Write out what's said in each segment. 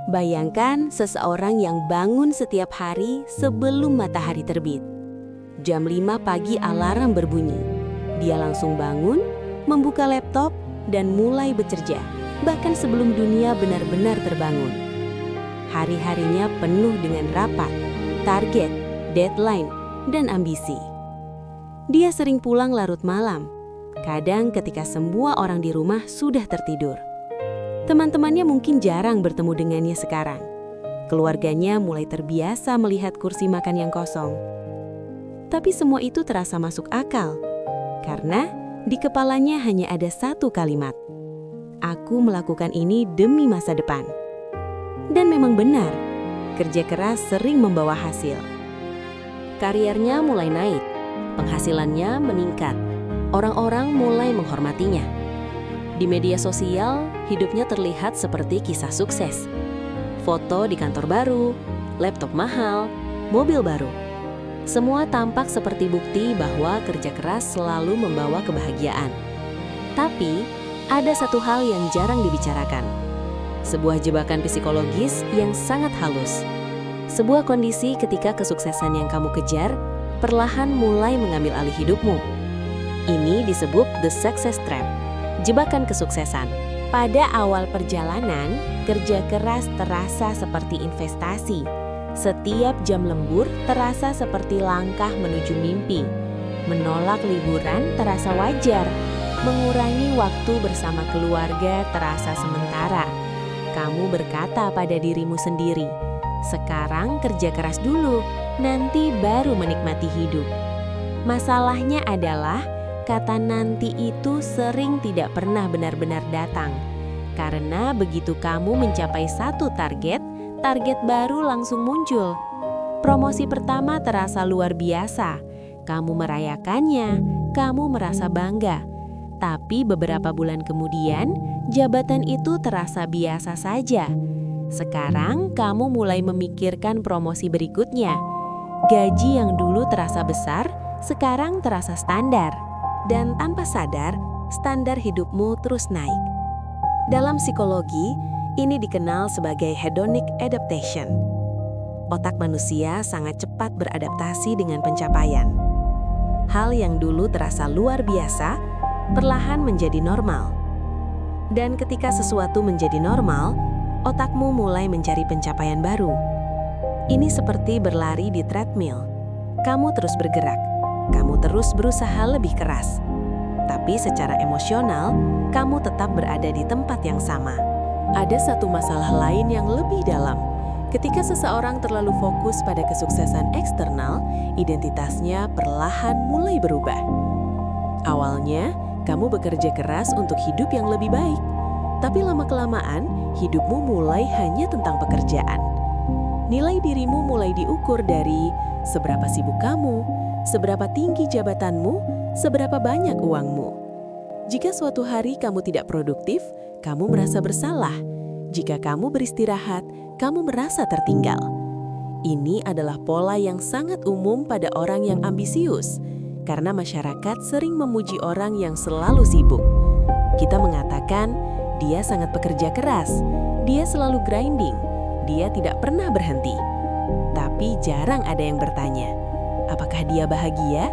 Bayangkan seseorang yang bangun setiap hari sebelum matahari terbit. Jam 5 pagi alarm berbunyi. Dia langsung bangun, membuka laptop, dan mulai bekerja, bahkan sebelum dunia benar-benar terbangun. Hari-harinya penuh dengan rapat, target, deadline, dan ambisi. Dia sering pulang larut malam, kadang ketika semua orang di rumah sudah tertidur. Teman-temannya mungkin jarang bertemu dengannya sekarang. Keluarganya mulai terbiasa melihat kursi makan yang kosong. Tapi semua itu terasa masuk akal, karena di kepalanya hanya ada satu kalimat. Aku melakukan ini demi masa depan. Dan memang benar, kerja keras sering membawa hasil. Kariernya mulai naik, penghasilannya meningkat. Orang-orang mulai menghormatinya. Di media sosial, hidupnya terlihat seperti kisah sukses. Foto di kantor baru, laptop mahal, mobil baru. Semua tampak seperti bukti bahwa kerja keras selalu membawa kebahagiaan. Tapi, ada satu hal yang jarang dibicarakan. Sebuah jebakan psikologis yang sangat halus. Sebuah kondisi ketika kesuksesan yang kamu kejar perlahan mulai mengambil alih hidupmu. Ini disebut the success trap. Jebakan kesuksesan. Pada awal perjalanan, kerja keras terasa seperti investasi. Setiap jam lembur terasa seperti langkah menuju mimpi. Menolak liburan terasa wajar. Mengurangi waktu bersama keluarga terasa sementara. Kamu berkata pada dirimu sendiri, sekarang kerja keras dulu, nanti baru menikmati hidup. Masalahnya adalah kata nanti itu sering tidak pernah benar-benar datang. Karena begitu kamu mencapai satu target baru langsung muncul. Promosi pertama terasa luar biasa. Kamu merayakannya, kamu merasa bangga. Tapi beberapa bulan kemudian, jabatan itu terasa biasa saja. Sekarang kamu mulai memikirkan promosi berikutnya. Gaji yang dulu terasa besar, sekarang terasa standar. Dan tanpa sadar, standar hidupmu terus naik. Dalam psikologi, ini dikenal sebagai hedonic adaptation. Otak manusia sangat cepat beradaptasi dengan pencapaian. Hal yang dulu terasa luar biasa, perlahan menjadi normal. Dan ketika sesuatu menjadi normal, otakmu mulai mencari pencapaian baru. Ini seperti berlari di treadmill. Kamu terus bergerak. Kamu terus berusaha lebih keras. Tapi secara emosional, kamu tetap berada di tempat yang sama. Ada satu masalah lain yang lebih dalam. Ketika seseorang terlalu fokus pada kesuksesan eksternal, identitasnya perlahan mulai berubah. Awalnya, kamu bekerja keras untuk hidup yang lebih baik. Tapi lama-kelamaan, hidupmu mulai hanya tentang pekerjaan. Nilai dirimu mulai diukur dari seberapa sibuk kamu, seberapa tinggi jabatanmu, seberapa banyak uangmu. Jika suatu hari kamu tidak produktif, kamu merasa bersalah. Jika kamu beristirahat, kamu merasa tertinggal. Ini adalah pola yang sangat umum pada orang yang ambisius, karena masyarakat sering memuji orang yang selalu sibuk. Kita mengatakan, dia sangat bekerja keras, dia selalu grinding, dia tidak pernah berhenti. Tapi jarang ada yang bertanya, apakah dia bahagia?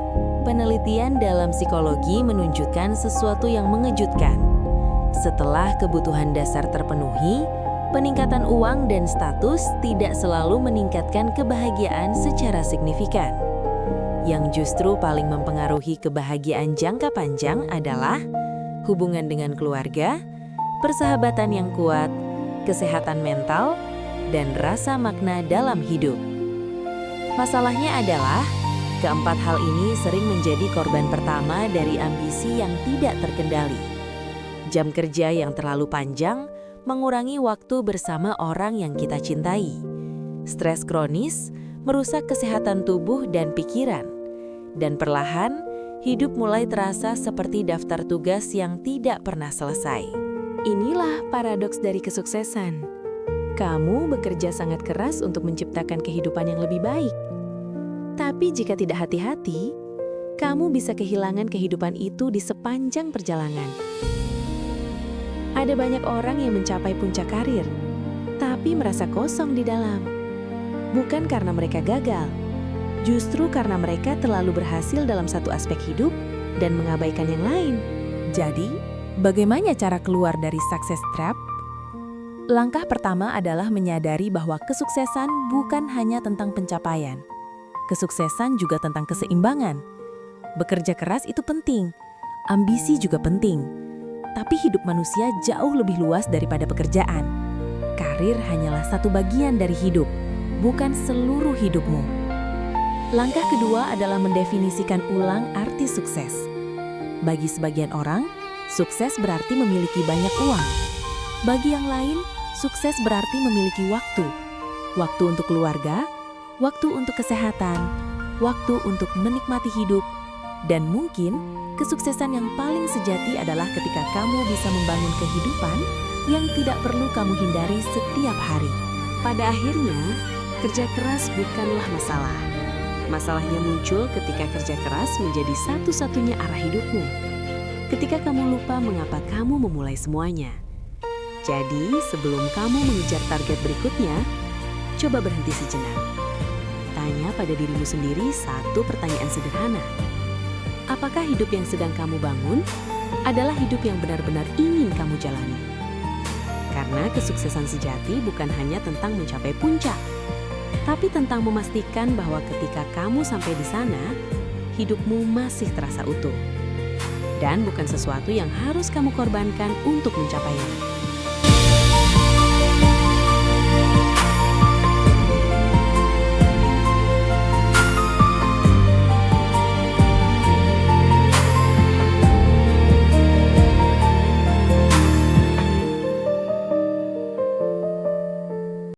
Penelitian dalam psikologi menunjukkan sesuatu yang mengejutkan. Setelah kebutuhan dasar terpenuhi, peningkatan uang dan status tidak selalu meningkatkan kebahagiaan secara signifikan. Yang justru paling mempengaruhi kebahagiaan jangka panjang adalah hubungan dengan keluarga, persahabatan yang kuat, kesehatan mental, dan rasa makna dalam hidup. Masalahnya adalah, keempat hal ini sering menjadi korban pertama dari ambisi yang tidak terkendali. Jam kerja yang terlalu panjang mengurangi waktu bersama orang yang kita cintai. Stres kronis merusak kesehatan tubuh dan pikiran. Dan perlahan, hidup mulai terasa seperti daftar tugas yang tidak pernah selesai. Inilah paradoks dari kesuksesan. Kamu bekerja sangat keras untuk menciptakan kehidupan yang lebih baik. Tapi jika tidak hati-hati, kamu bisa kehilangan kehidupan itu di sepanjang perjalanan. Ada banyak orang yang mencapai puncak karir, tapi tapi merasa kosong di dalam. Bukan karena mereka gagal, justru karena mereka terlalu berhasil dalam satu aspek hidup dan mengabaikan yang lain. Jadi, bagaimana cara keluar dari success trap? Langkah pertama adalah menyadari bahwa kesuksesan bukan hanya tentang pencapaian. Kesuksesan juga tentang keseimbangan. Bekerja keras itu penting, ambisi juga penting. Tapi hidup manusia jauh lebih luas daripada pekerjaan. Karir hanyalah satu bagian dari hidup, bukan seluruh hidupmu. Langkah kedua adalah mendefinisikan ulang arti sukses. Bagi sebagian orang, sukses berarti memiliki banyak uang. Bagi yang lain, sukses berarti memiliki waktu. Waktu untuk keluarga, waktu untuk kesehatan, waktu untuk menikmati hidup, dan mungkin kesuksesan yang paling sejati adalah ketika kamu bisa membangun kehidupan yang tidak perlu kamu hindari setiap hari. Pada akhirnya, kerja keras bukanlah masalah. Masalahnya muncul ketika kerja keras menjadi satu-satunya arah hidupmu. Ketika kamu lupa mengapa kamu memulai semuanya. Jadi, sebelum kamu mengejar target berikutnya, coba berhenti sejenak. Tanya pada dirimu sendiri satu pertanyaan sederhana. Apakah hidup yang sedang kamu bangun adalah hidup yang benar-benar ingin kamu jalani? Karena kesuksesan sejati bukan hanya tentang mencapai puncak, tapi tentang memastikan bahwa ketika kamu sampai di sana, hidupmu masih terasa utuh. Dan bukan sesuatu yang harus kamu korbankan untuk mencapainya.